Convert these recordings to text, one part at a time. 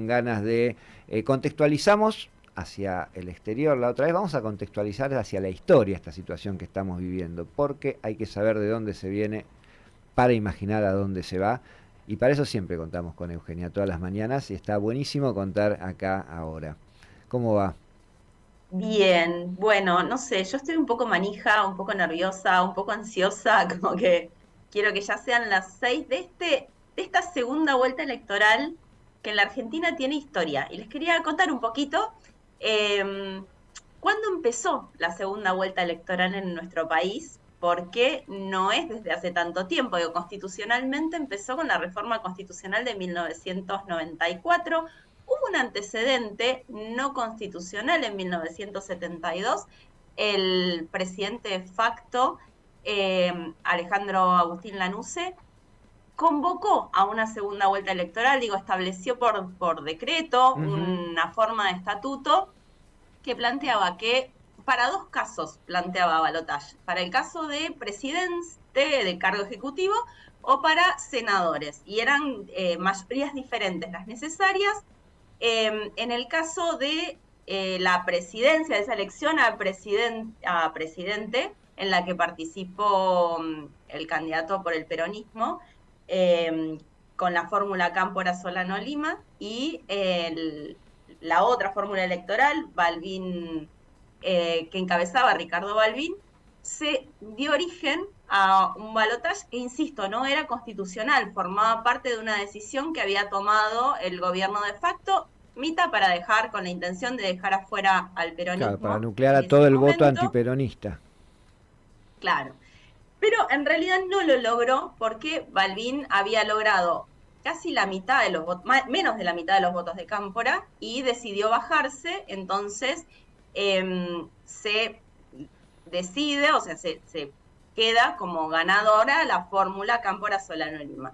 con ganas de contextualizamos hacia el exterior la otra vez, vamos a contextualizar hacia la historia esta situación que estamos viviendo, porque hay que saber de dónde se viene para imaginar a dónde se va, y para eso siempre contamos con Eugenia todas las mañanas, y está buenísimo contar acá ahora. ¿Cómo va? Bien, bueno, no sé, yo estoy un poco manija, un poco nerviosa, un poco ansiosa, como que quiero que ya sean las 6 de esta segunda vuelta electoral que en la Argentina tiene historia. Y les quería contar un poquito eh, cuándo empezó la segunda vuelta electoral en nuestro país, porque no es desde hace tanto tiempo. Digo, constitucionalmente empezó con la reforma constitucional de 1994. Hubo un antecedente no constitucional en 1972. El presidente de facto, Alejandro Agustín Lanusse, convocó a una segunda vuelta electoral, digo, estableció por decreto Ujú. una forma de estatuto que planteaba que para dos casos planteaba balotaje, para el caso de presidente de cargo ejecutivo o para senadores, y eran mayorías diferentes las necesarias. En el caso de la presidencia, de esa elección a presidente, en la que participó el candidato por el peronismo, eh, con la fórmula Cámpora Solano Lima, y la otra fórmula electoral, Balbín, que encabezaba Ricardo Balbín, se dio origen a un balotaje que, insisto, no era constitucional, formaba parte de una decisión que había tomado el gobierno de facto, Mita, para dejar, con la intención de dejar afuera al Claro, para peronismo nuclear en a todo ese el voto momento, antiperonista. claro. Pero en realidad no lo logró porque Balbín había logrado casi la mitad de los votos, menos de la mitad de los votos de Cámpora, y decidió bajarse. Entonces se decide, o sea, se queda como ganadora la fórmula Cámpora Solano Lima.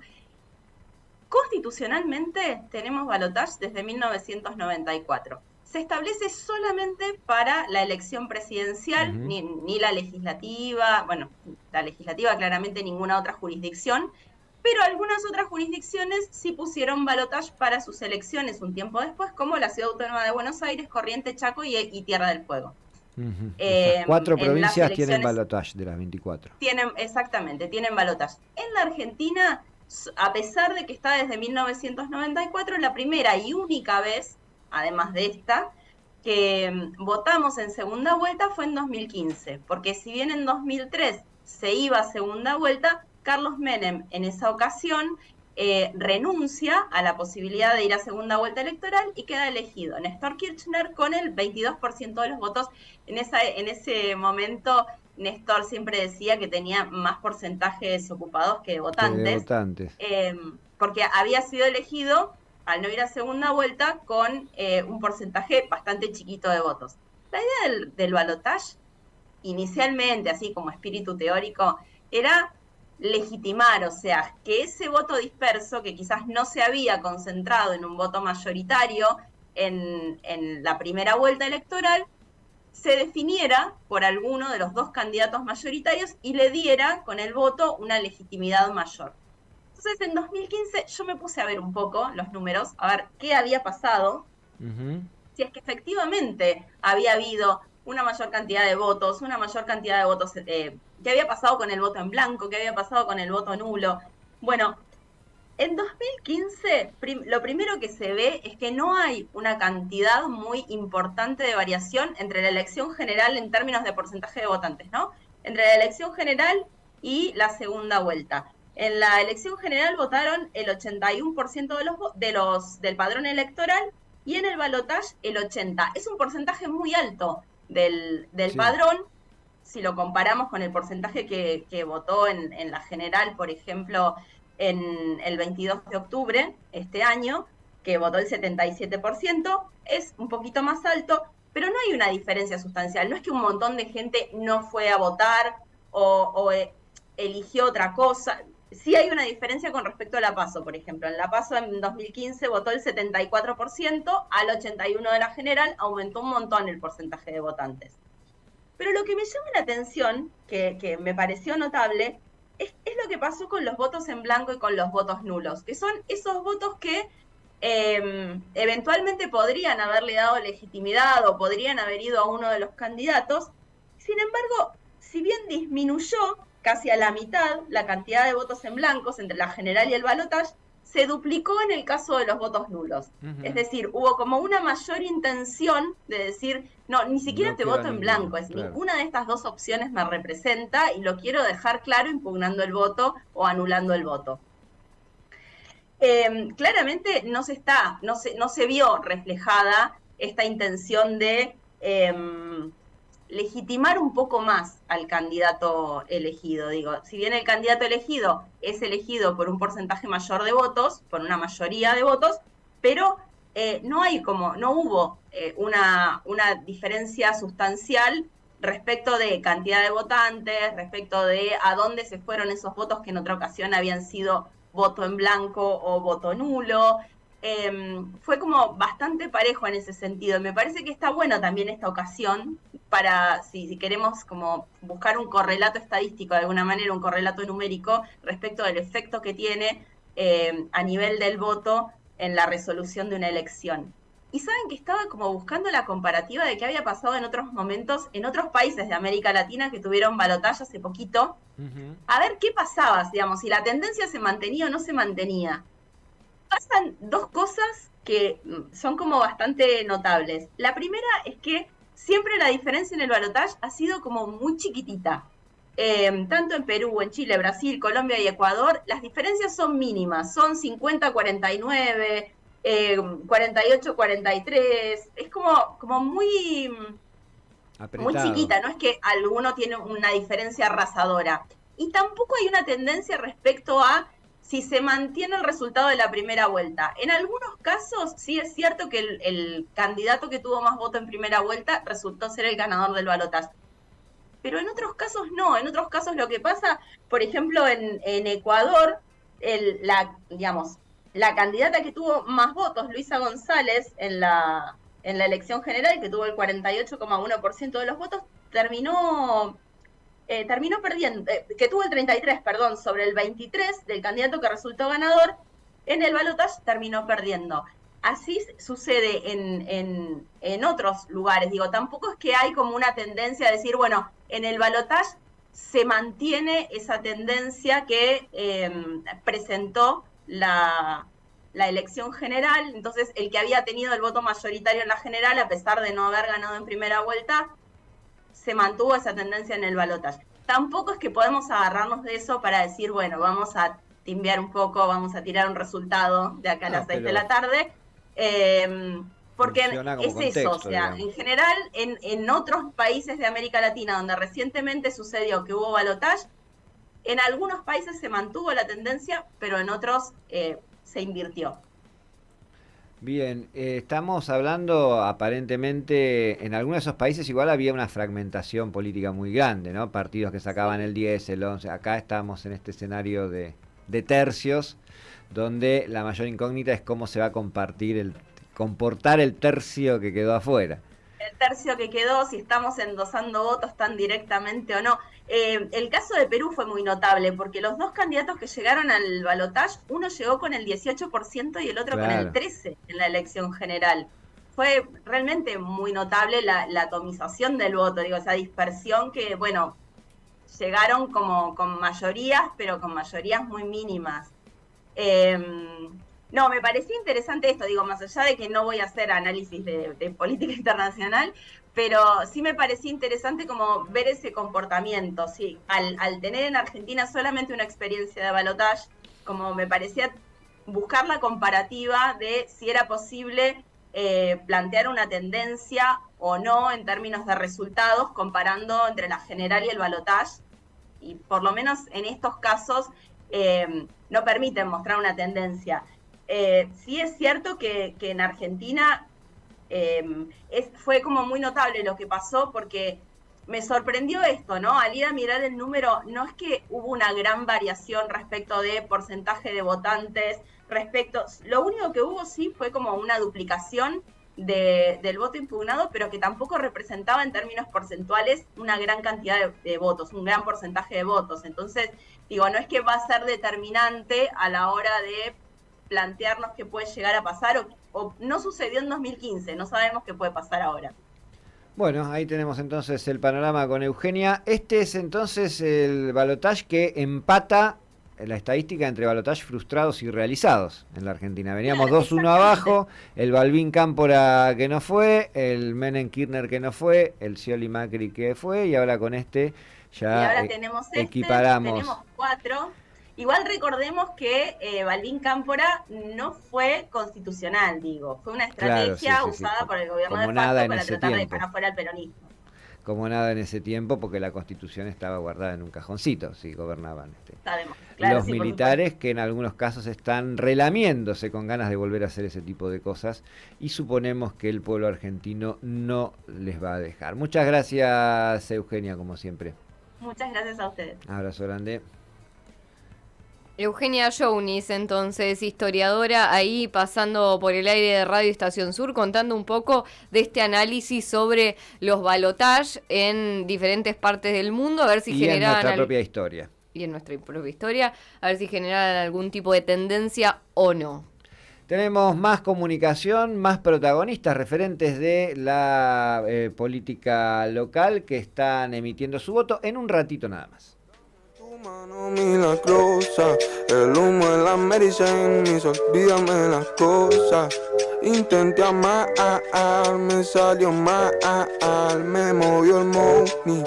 Constitucionalmente tenemos balotaje desde 1994. Se establece solamente para la elección presidencial, Ujú. ni la legislativa, bueno, la legislativa claramente ninguna otra jurisdicción, pero algunas otras jurisdicciones sí pusieron balotaje para sus elecciones un tiempo después, como la Ciudad Autónoma de Buenos Aires, Corrientes, Chaco y Tierra del Fuego. Ujú. Esas cuatro En las provincias tienen elecciones balotaje de las 24. tienen, exactamente, tienen balotaje. En la Argentina, a pesar de que está desde 1994, la primera y única vez, además de esta, que votamos en segunda vuelta fue en 2015, porque si bien en 2003 se iba a segunda vuelta, Carlos Menem en esa ocasión renuncia a la posibilidad de ir a segunda vuelta electoral y queda elegido Néstor Kirchner con el 22% de los votos. En ese momento Néstor siempre decía que tenía más porcentaje de desocupados que de Que de votantes, votantes. eh, porque había sido elegido, al no ir a segunda vuelta, con un porcentaje bastante chiquito de votos. La idea del balotaje, inicialmente, así como espíritu teórico, era legitimar, o sea, que ese voto disperso, que quizás no se había concentrado en un voto mayoritario en la primera vuelta electoral, se definiera por alguno de los dos candidatos mayoritarios y le diera con el voto una legitimidad mayor. Entonces, en 2015 yo me puse a ver un poco los números, a ver qué había pasado, Ujú. si es que efectivamente había habido una mayor cantidad de votos, qué había pasado con el voto en blanco, qué había pasado con el voto nulo. Bueno, en 2015, lo primero que se ve es que no hay una cantidad muy importante de variación entre la elección general en términos de porcentaje de votantes, ¿no? Entre la elección general y la segunda vuelta. En la elección general votaron el 81% del padrón electoral, y en el balotaje el 80%. Es un porcentaje muy alto del Sí. padrón si lo comparamos con el porcentaje que votó en la general, por ejemplo, en el 22 de octubre este año, que votó el 77%, es un poquito más alto, pero no hay una diferencia sustancial. No es que un montón de gente no fue a votar o eligió otra cosa. Sí hay una diferencia con respecto a la PASO, por ejemplo. En la PASO en 2015 votó el 74%, al 81% de la general aumentó un montón el porcentaje de votantes. Pero lo que me llama la atención, que me pareció notable, es lo que pasó con los votos en blanco y con los votos nulos, que son esos votos que Eventualmente podrían haberle dado legitimidad o podrían haber ido a uno de los candidatos. Sin embargo, si bien disminuyó casi a la mitad la cantidad de votos en blancos entre la general y el balotaje, se duplicó en el caso de los votos nulos. Es decir, hubo como una mayor intención de decir, no, ni siquiera te voto en blanco, ninguna de estas dos opciones me representa y lo quiero dejar claro impugnando el voto o anulando el voto. Claramente no se vio reflejada esta intención de legitimar un poco más al candidato elegido. Digo, si bien el candidato elegido es elegido por un porcentaje mayor de votos, por una mayoría de votos, pero no hubo una diferencia sustancial respecto de cantidad de votantes, respecto de a dónde se fueron esos votos que en otra ocasión habían sido voto en blanco o voto nulo. Fue como bastante parejo en ese sentido. Me parece que está bueno también esta ocasión para, si queremos como buscar un correlato estadístico de alguna manera, un correlato numérico respecto del efecto que tiene a nivel del voto en la resolución de una elección. Y saben que estaba como buscando la comparativa de qué había pasado en otros momentos, en otros países de América Latina que tuvieron balotaje hace poquito, a ver qué pasaba, digamos, si la tendencia se mantenía o no se mantenía. Pasan dos cosas que son como bastante notables. La primera es que siempre la diferencia en el balotaje ha sido como muy chiquitita. Tanto en Perú, en Chile, Brasil, Colombia y Ecuador, las diferencias son mínimas, son 50-49, 48-43, es como muy chiquita, no es que alguno tiene una diferencia arrasadora. Y tampoco hay una tendencia respecto a si se mantiene el resultado de la primera vuelta. En algunos casos sí es cierto que el candidato que tuvo más votos en primera vuelta resultó ser el ganador del balotaje. Pero en otros casos no, en otros casos lo que pasa, por ejemplo, en Ecuador, la candidata que tuvo más votos, Luisa González, en la elección general, que tuvo el 48,1% de los votos, terminó perdiendo, que tuvo el 33, perdón, sobre el 23 del candidato que resultó ganador, en el balotaje terminó perdiendo. Así sucede en otros lugares. Digo, tampoco es que hay como una tendencia a decir, bueno, en el balotaje se mantiene esa tendencia que presentó la elección general. Entonces, el que había tenido el voto mayoritario en la general, a pesar de no haber ganado en primera vuelta, se mantuvo esa tendencia en el balotaje. Tampoco es que podemos agarrarnos de eso para decir, bueno, vamos a timbear un poco, vamos a tirar un resultado de acá a las 6 de la tarde, porque es contexto, eso, o sea, digamos. En general, en otros países de América Latina, donde recientemente sucedió que hubo balotaje, en algunos países se mantuvo la tendencia, pero en otros se invirtió. Bien, estamos hablando aparentemente, en algunos de esos países igual había una fragmentación política muy grande, ¿no? Partidos que sacaban el 10, el 11, acá estamos en este escenario de tercios, donde la mayor incógnita es cómo se va a comportar el tercio que quedó afuera. El tercio que quedó, si estamos endosando votos tan directamente o no. El caso de Perú fue muy notable, porque los dos candidatos que llegaron al balotaje, uno llegó con el 18% y el otro con el 13% en la elección general. Fue realmente muy notable la atomización del voto, digo, esa dispersión que, bueno, llegaron como con mayorías, pero con mayorías muy mínimas. No, me parecía interesante esto, digo, más allá de que no voy a hacer análisis de política internacional, pero sí me parecía interesante como ver ese comportamiento, sí, al tener en Argentina solamente una experiencia de balotaje, como me parecía buscar la comparativa de si era posible plantear una tendencia o no en términos de resultados, comparando entre la general y el balotaje, y por lo menos en estos casos no permiten mostrar una tendencia. Sí es cierto que en Argentina fue como muy notable lo que pasó, porque me sorprendió esto, ¿no? Al ir a mirar el número, no es que hubo una gran variación respecto de porcentaje de votantes, lo único que hubo sí fue como una duplicación del voto impugnado, pero que tampoco representaba en términos porcentuales una gran cantidad de votos, un gran porcentaje de votos. Entonces, digo, no es que va a ser determinante a la hora de plantearnos qué puede llegar a pasar o no sucedió en 2015, no sabemos qué puede pasar ahora. Bueno, ahí tenemos entonces el panorama con Eugenia. Este es entonces el balotaje que empata la estadística entre balotaje frustrados y realizados en la Argentina. Veníamos Claro, 2-1 abajo, el Balbín Cámpora que no fue, el Menem Kirchner que no fue, el Scioli Macri que fue, y ahora con este ya y ahora tenemos equiparamos. tenemos 4. Igual recordemos que Balbín Cámpora no fue constitucional, digo. Fue una estrategia Claro, sí, usada por el gobierno como de nada facto en para ese tratar de tiempo. dejar afuera el peronismo. Como nada en ese tiempo, porque la Constitución estaba guardada en un cajoncito, si gobernaban Sabemos, claro, los sí, militares, que en algunos casos están relamiéndose con ganas de volver a hacer ese tipo de cosas, y suponemos que el pueblo argentino no les va a dejar. Muchas gracias, Eugenia, como siempre. Muchas gracias a ustedes. Abrazo grande. Eugenia Younis, entonces, historiadora, ahí pasando por el aire de Radio Estación Sur, contando un poco de este análisis sobre los balotajes en diferentes partes del mundo, a ver si y en generan... nuestra propia historia. Y en nuestra propia historia, a ver si generan algún tipo de tendencia o no. Tenemos más comunicación, más protagonistas, referentes de la política local que están emitiendo su voto en un ratito nada más. Mano milagrosa, el humo en la Mary Jane me hizo olvídame las cosas. Intenté amar, me salió mal, me movió el money.